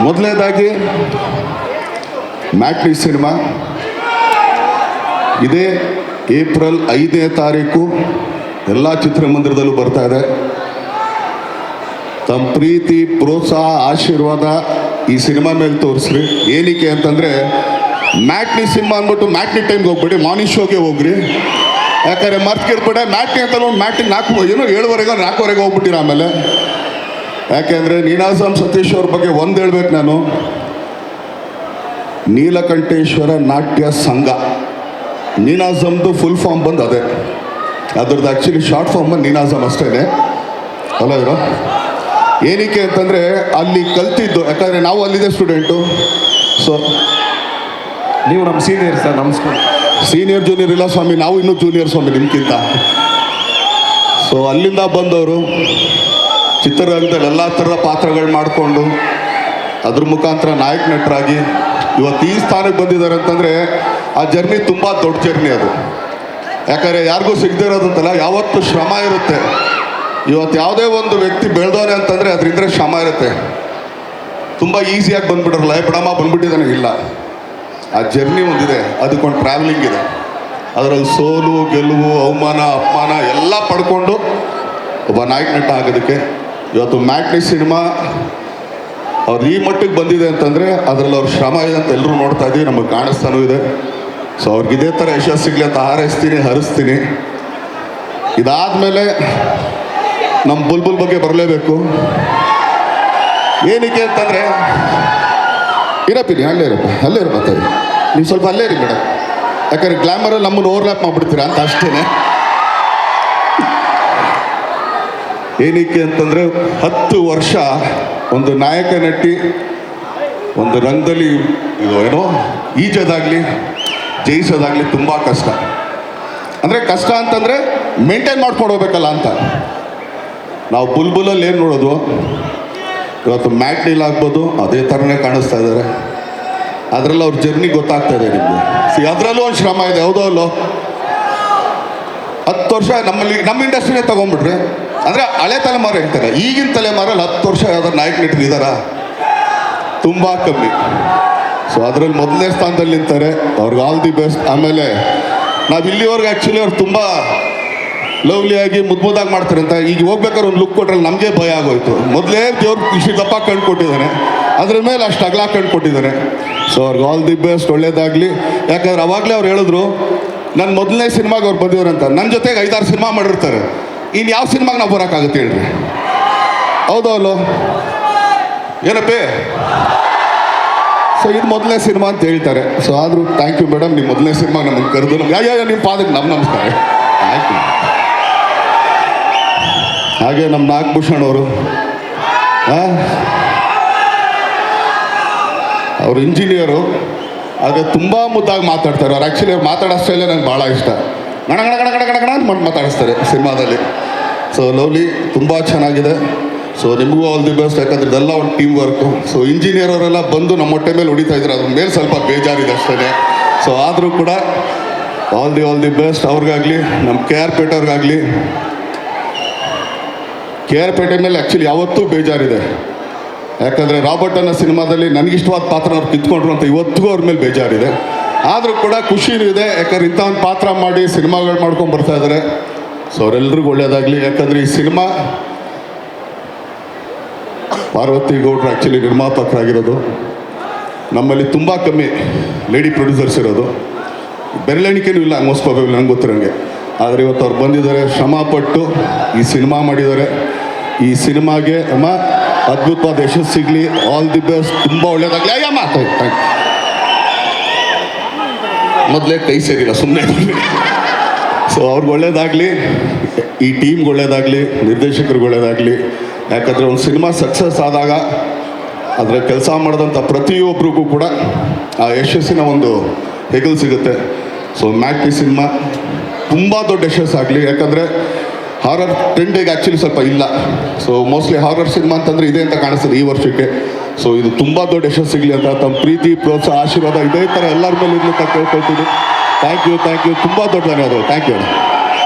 ಮೊದಲನೇದಾಗಿ matinee cinema ಇದೇ April 5ನೇ ತಾರೀಕು ಎಲ್ಲ ಚಿತ್ರಮಂದಿರದಲ್ಲೂ ಬರ್ತಾ ಇದೆ. ತಮ್ಮ ಪ್ರೀತಿ, ಪ್ರೋತ್ಸಾಹ, ಆಶೀರ್ವಾದ ಈ ಸಿನಿಮಾ ಮೇಲೆ ತೋರಿಸ್ರಿ. ಏನಕ್ಕೆ ಅಂತಂದರೆ ಮ್ಯಾಟ್ನಿ ಸಿನಿಮಾ ಅಂದ್ಬಿಟ್ಟು ಮ್ಯಾಟ್ನಿ ಟೈಮ್ಗೆ ಹೋಗ್ಬಿಡಿ, ಮಾರ್ನಿಂಗ್ ಶೋಗೆ ಹೋಗ್ರಿ. ಯಾಕಂದರೆ ಮರ್ತ್ಕಿರ್ಬೇಡ ಮ್ಯಾಟ್ನಿ ಅಂತ ನೋಡಿ ಮ್ಯಾಟ್ನಿಗೆ 4:30 ಹೋಗ್ಬಿಟ್ಟಿರ. ಆಮೇಲೆ ಯಾಕೆಂದರೆ ನೀನಾಸಂ ಸತೀಶ್ ಅವ್ರ ಬಗ್ಗೆ ಒಂದು ಹೇಳ್ಬೇಕು ನಾನು. ನೀಲಕಂಠೇಶ್ವರ ನಾಟ್ಯ ಸಂಘ, ನೀನಾಸಮ್ದು ಫುಲ್ ಫಾರ್ಮ್ ಬಂದು ಅದೇ, ಅದ್ರದ್ದು ಆ್ಯಕ್ಚುಲಿ ಶಾರ್ಟ್ ಫಾರ್ಮ್ ಬಂದು ನೀನಾಸಮ್ ಅಷ್ಟೇ ಅಲ್ಲ ಇರೋ. ಏನಕ್ಕೆ ಅಂತಂದರೆ ಅಲ್ಲಿ ಕಲ್ತಿದ್ದು, ಯಾಕಂದರೆ ನಾವು ಅಲ್ಲಿದೆ ಸ್ಟೂಡೆಂಟು. ಸೊ ನೀವು ನಮ್ಮ ಸೀನಿಯರ್ ಸರ್, ನಮಸ್ಕಾರ. ಸೀನಿಯರ್ ಜೂನಿಯರ್ ಇಲ್ಲ ಸ್ವಾಮಿ, ನಾವು ಇನ್ನೂ ಜೂನಿಯರ್ ಸ್ವಾಮಿ ನಿಮ್ಗಿಂತ. ಸೊ ಅಲ್ಲಿಂದ ಬಂದವರು ಚಿತ್ರರಂಗದಲ್ಲಿ ಎಲ್ಲ ಥರದ ಪಾತ್ರಗಳು ಮಾಡಿಕೊಂಡು ಅದ್ರ ಮುಖಾಂತರ ನಾಯಕ ನಟರಾಗಿ ಇವತ್ತು ಈ ಸ್ಥಾನಕ್ಕೆ ಬಂದಿದ್ದಾರೆ ಅಂತಂದರೆ ಆ ಜರ್ನಿ ತುಂಬ ದೊಡ್ಡ ಜರ್ನಿ ಅದು. ಯಾಕಂದರೆ ಯಾರಿಗೂ ಸಿಗದೇ ಇರೋದಂತಲ್ಲ, ಯಾವತ್ತು ಶ್ರಮ ಇರುತ್ತೆ. ಇವತ್ತು ಯಾವುದೇ ಒಂದು ವ್ಯಕ್ತಿ ಬೆಳೆದವನೆ ಅಂತಂದರೆ ಅದರಿಂದ ಶ್ರಮ ಇರುತ್ತೆ. ತುಂಬ ಈಸಿಯಾಗಿ ಬಂದುಬಿಡೋಲ್ಲ, ಬಿಡಮ್ಮ ಬಂದುಬಿಟ್ಟಿದ್ದಾನೆ, ಇಲ್ಲ. ಆ ಜರ್ನಿ ಒಂದಿದೆ, ಅದಕ್ಕೊಂದು ಟ್ರಾವೆಲಿಂಗ್ ಇದೆ. ಅದರಲ್ಲಿ ಸೋಲು, ಗೆಲುವು, ಅವಮಾನ, ಅಪಮಾನ ಎಲ್ಲ ಪಡ್ಕೊಂಡು ಒಬ್ಬ ನಾಯಕ ನಟ ಆಗೋದಕ್ಕೆ ಇವತ್ತು ಮ್ಯಾಟ್ನಿ ಸಿನಿಮಾ ಅವ್ರು ಈ ಮಟ್ಟಿಗೆ ಬಂದಿದೆ ಅಂತಂದರೆ ಅದರಲ್ಲಿ ಅವ್ರ ಶ್ರಮ ಇದೆ ಅಂತ ಎಲ್ಲರೂ ನೋಡ್ತಾ ಇದ್ದೀವಿ, ನಮಗೆ ಕಾಣಿಸ್ತಾನೂ ಇದೆ. ಸೊ ಅವ್ರಿಗೆ ಇದೇ ಥರ ಯಶಸ್ಸು ಸಿಗಲಿ ಅಂತ ಹಾರೈಸ್ತೀನಿ, ಹರಿಸ್ತೀನಿ. ಇದಾದಮೇಲೆ ನಮ್ಮ ಬುಲ್ಬುಲ್ ಬಗ್ಗೆ ಬರಲೇಬೇಕು. ಏನಕ್ಕೆ ಅಂತಂದರೆ ಇರಪ್ಪಿನಿ, ಅಲ್ಲೇ ಇರಪ್ಪ ನೀವು ಸ್ವಲ್ಪ ಅಲ್ಲೇ ಇರಿ ಮೇಡಮ್. ಯಾಕಂದರೆ ಗ್ಲಾಮರಲ್ಲಿ ನಮ್ಮನ್ನು ಓವರ್ಲ್ಯಾಪ್ ಮಾಡಿಬಿಡ್ತೀರಾ ಅಂತ ಅಷ್ಟೇ. ಏನಕ್ಕೆ ಅಂತಂದರೆ 10 ವರ್ಷ ಒಂದು ನಾಯಕ ನಟಿ ಒಂದು ರಂಗದಲ್ಲಿ ಇದು ಏನೋ ಈಜೋದಾಗಲಿ ಜಯಿಸೋದಾಗಲಿ ತುಂಬ ಕಷ್ಟ. ಅಂದರೆ ಕಷ್ಟ ಅಂತಂದರೆ ಮೇಂಟೈನ್ ಮಾಡ್ಕೊಂಡು ಹೋಗ್ಬೇಕಲ್ಲ ಅಂತ. ನಾವು ಬುಲ್ಬುಲಲ್ಲಿ ಏನು ನೋಡೋದು, ಇವತ್ತು ಮ್ಯಾಟ್ನಿಲ್ ಆಗ್ಬೋದು ಅದೇ ಥರನೇ ಕಾಣಿಸ್ತಾ ಇದ್ದಾರೆ. ಅದರಲ್ಲಿ ಅವ್ರ ಜರ್ನಿ ಗೊತ್ತಾಗ್ತಾ ಇದೆ ನಿಮಗೆ. ಅದರಲ್ಲೂ ಒಂದು ಶ್ರಮ ಇದೆ, ಹೌದೋ ಅಲ್ಲೋ. 10 ವರ್ಷ ನಮ್ಮ ಇಂಡಸ್ಟ್ರಿನೇ ತೊಗೊಂಡ್ಬಿಟ್ರೆ, ಅಂದರೆ ಹಳೆ ತಲೆಮಾರು ಹೇಳ್ತಾರೆ, ಈಗಿನ ತಲೆಮಾರಲ್ಲಿ 10 ವರ್ಷ ಯಾವ್ದಾರು ನಾಯಕ ನಟರು ಇದ್ದಾರಾ? ತುಂಬ ಕಮ್ಮಿ. ಸೊ ಅದರಲ್ಲಿ ಮೊದಲನೇ ಸ್ಥಾನದಲ್ಲಿ ನಿಂತಾರೆ, ಅವ್ರಿಗೆ ಆಲ್ ದಿ ಬೆಸ್ಟ್. ಆಮೇಲೆ ನಾವು ಇಲ್ಲಿವರೆಗೆ ಆ್ಯಕ್ಚುಲಿ ಅವ್ರು ತುಂಬ ಲವ್ಲಿಯಾಗಿ ಮುದ್ದಾಗಿ ಮಾಡ್ತಾರೆ ಅಂತ ಈಗ ಹೋಗ್ಬೇಕಾದ್ರೆ ಒಂದು ಲುಕ್ ಕೊಟ್ರಲ್ಲಿ ನಮಗೆ ಭಯ ಆಗೋಯ್ತು. ಮೊದಲೇ ದೇವ್ರು ಇಷ್ಟು ದಪ್ಪ ಕಂಡು ಕೊಟ್ಟಿದ್ದಾನೆ, ಅದ್ರ ಮೇಲೆ ಅಷ್ಟು ಅಗಲ ಕಂಡು ಕೊಟ್ಟಿದ್ದಾನೆ. ಸೊ ಅವ್ರಿಗೆ ಆಲ್ ದಿ ಬೆಸ್ಟ್, ಒಳ್ಳೇದಾಗಲಿ. ಯಾಕಂದ್ರೆ ಅವಾಗಲೇ ಅವ್ರು ಹೇಳಿದ್ರು, ನನ್ನ ಮೊದಲನೇ ಸಿನಿಮಾಗೆ ಅವ್ರು ಬಂದಿದ್ರು ಅಂತ. ನನ್ನ ಜೊತೆಗೆ 5-6 ಸಿನಿಮಾ ಮಾಡಿರ್ತಾರೆ, ಇನ್ನು ಯಾವ ಸಿನಿಮಾಗೆ ನಾವು ಬರೋಕ್ಕಾಗುತ್ತೆ ಹೇಳ್ರಿ, ಹೌದೋ ಅಲ್ಲೋ ಏನಪ್ಪೇ? ಸೊ ಇದು ಮೊದಲನೇ ಸಿನಿಮಾ ಅಂತ ಹೇಳ್ತಾರೆ. ಸೊ ಆದರೂ ಥ್ಯಾಂಕ್ ಯು ಮೇಡಮ್, ನಿಮ್ಮ ಮೊದಲನೇ ಸಿನಿಮಾ ನಮಗೆ ಕರೆದು ನಮ್ಗೆ ನಿಮ್ಮ ಪಾದಕ್ಕೆ ನಮಸ್ಕಾರ. Thank you. ಹಾಗೆ ನಮ್ಮ ನಾಗಭೂಷಣ್ ಅವರು, ಅವರು ಇಂಜಿನಿಯರು, ಆದರೆ ತುಂಬ ಮುದ್ದಾಗಿ ಮಾತಾಡ್ತಾರೆ. ಅವ್ರು ಆ್ಯಕ್ಚುಲಿ ಅವ್ರು ಮಾತಾಡೋ ಸ್ಟೈಲೇ ನನಗೆ ಭಾಳ ಇಷ್ಟ. ಗಣ ಗಣ ಗಣ ಗಣ ಗಣ ಗಣ ಅಂತ ಮಾತಾಡಿಸ್ತಾರೆ ಸಿನಿಮಾದಲ್ಲಿ. ಸೊ ಲವ್ಲಿ, ತುಂಬ ಚೆನ್ನಾಗಿದೆ. ಸೊ ನಿಮಗೂ ಆಲ್ ದಿ ಬೆಸ್ಟ್. ಯಾಕಂದ್ರೆ ಇದೆಲ್ಲ ಒಂದು ಟೀಮ್ ವರ್ಕು. ಸೊ ಇಂಜಿನಿಯರ್ ಅವರೆಲ್ಲ ಬಂದು ನಮ್ಮ ಹೊಟ್ಟೆ ಮೇಲೆ ಹೊಡಿತಾ ಇದ್ದಾರೆ, ಅದ್ರ ಮೇಲೆ ಸ್ವಲ್ಪ ಬೇಜಾರಿದೆ ಅಷ್ಟೇ. ಸೊ ಆದರೂ ಕೂಡ ಆಲ್ ದಿ ಬೆಸ್ಟ್ ಅವ್ರಿಗಾಗಲಿ, ನಮ್ಮ KR ಪೇಟೆ ಅವ್ರಿಗಾಗಲಿ. KR ಪೇಟೆ ಮೇಲೆ ಆ್ಯಕ್ಚುಲಿ ಯಾವತ್ತೂ ಬೇಜಾರಿದೆ. ಯಾಕಂದರೆ ರಾಬರ್ಟ್ ಅನ್ನೋ ಸಿನಿಮಾದಲ್ಲಿ ನನಗಿಷ್ಟವಾದ ಪಾತ್ರ ಅವ್ರು ಕಿತ್ಕೊಂಡ್ರು ಅಂತ ಇವತ್ತಿಗೂ ಅವ್ರ ಮೇಲೆ ಬೇಜಾರಿದೆ. ಆದರೂ ಕೂಡ ಖುಷಿನೂ ಇದೆ, ಯಾಕಂದ್ರೆ ಇಂಥ ಒಂದು ಪಾತ್ರ ಮಾಡಿ ಸಿನಿಮಾಗಳು ಮಾಡ್ಕೊಂಡು ಬರ್ತಾ ಇದ್ದಾರೆ. ಸೊ ಅವರೆಲ್ರಿಗೂ ಒಳ್ಳೆಯದಾಗಲಿ. ಯಾಕಂದರೆ ಈ ಸಿನಿಮಾ ಪಾರ್ವತಿ ಗೌಡ್ರು ಆ್ಯಕ್ಚುಲಿ ನಿರ್ಮಾಪಕರಾಗಿರೋದು. ನಮ್ಮಲ್ಲಿ ತುಂಬ ಕಮ್ಮಿ ಲೇಡಿ ಪ್ರೊಡ್ಯೂಸರ್ಸ್ ಇರೋದು, ಬೆರಳೆಣಿಕೆನೂ ಇಲ್ಲ ಆಲ್ಮೋಸ್ಟ್ ಪ್ರಾಬಬ್ಲಿ, ನಂಗೆ ಗೊತ್ತಿರೋಂಗೆ. ಆದರೆ ಇವತ್ತು ಅವ್ರು ಬಂದಿದ್ದಾರೆ, ಶ್ರಮಪಟ್ಟು ಈ ಸಿನಿಮಾ ಮಾಡಿದ್ದಾರೆ. ಈ ಸಿನಿಮಾಗೆ ಅಮ್ಮ ಅದ್ಭುತವಾದ ಯಶಸ್ಸು ಸಿಗಲಿ, ಆಲ್ ದಿ ಬೆಸ್ಟ್, ತುಂಬ ಒಳ್ಳೆಯದಾಗಲಿ. ಅಯ್ಯಮ್ಮ ಥ್ಯಾಂಕ್ ಮೊದಲೇ ಕೈ ಸೇರಿಲ್ಲ, ಸುಮ್ಮನೆ. ಸೊ ಅವ್ರಿಗೆ ಒಳ್ಳೇದಾಗಲಿ, ಈ ಟೀಮ್ಗೆ ಒಳ್ಳೇದಾಗಲಿ, ನಿರ್ದೇಶಕರಿಗೆ ಒಳ್ಳೇದಾಗಲಿ. ಯಾಕಂದರೆ ಒಂದು ಸಿನಿಮಾ ಸಕ್ಸಸ್ ಆದಾಗ ಅದರ ಕೆಲಸ ಮಾಡಿದಂಥ ಪ್ರತಿಯೊಬ್ಬರಿಗೂ ಕೂಡ ಆ ಯಶಸ್ಸಿನ ಒಂದು ಹೆಗಲು ಸಿಗುತ್ತೆ. ಸೊ ಮ್ಯಾಟ್ನಿ ಸಿನಿಮಾ ತುಂಬ ದೊಡ್ಡ ಯಶಸ್ಸಾಗಲಿ. ಯಾಕಂದರೆ ಹಾರರ್ ಟ್ರೆಂಡಿಗೆ ಆ್ಯಕ್ಚುಲಿ ಸ್ವಲ್ಪ ಇಲ್ಲ. ಸೊ ಮೋಸ್ಟ್ಲಿ ಹಾರರ್ ಸಿನಿಮಾ ಅಂತಂದರೆ ಇದೆ ಅಂತ ಕಾಣಿಸ್ತದೆ ಈ ವರ್ಷಕ್ಕೆ. ಸೊ ಇದು ತುಂಬ ದೊಡ್ಡ ಯಶಸ್ಸು ಸಿಗಲಿ ಅಂತ ತಮ್ಮ ಪ್ರೀತಿ, ಪ್ರೋತ್ಸಾಹ, ಆಶೀರ್ವಾದ ಇದೇ ಥರ ಎಲ್ಲರ ಮೇಲೆ ಇರಲಿಕ್ಕೆ ಕೇಳ್ಕೊಳ್ತೀನಿ. Thank you. ತುಂಬ ದೊಡ್ಡ ಧನ್ಯವಾದಗಳು. Thank you.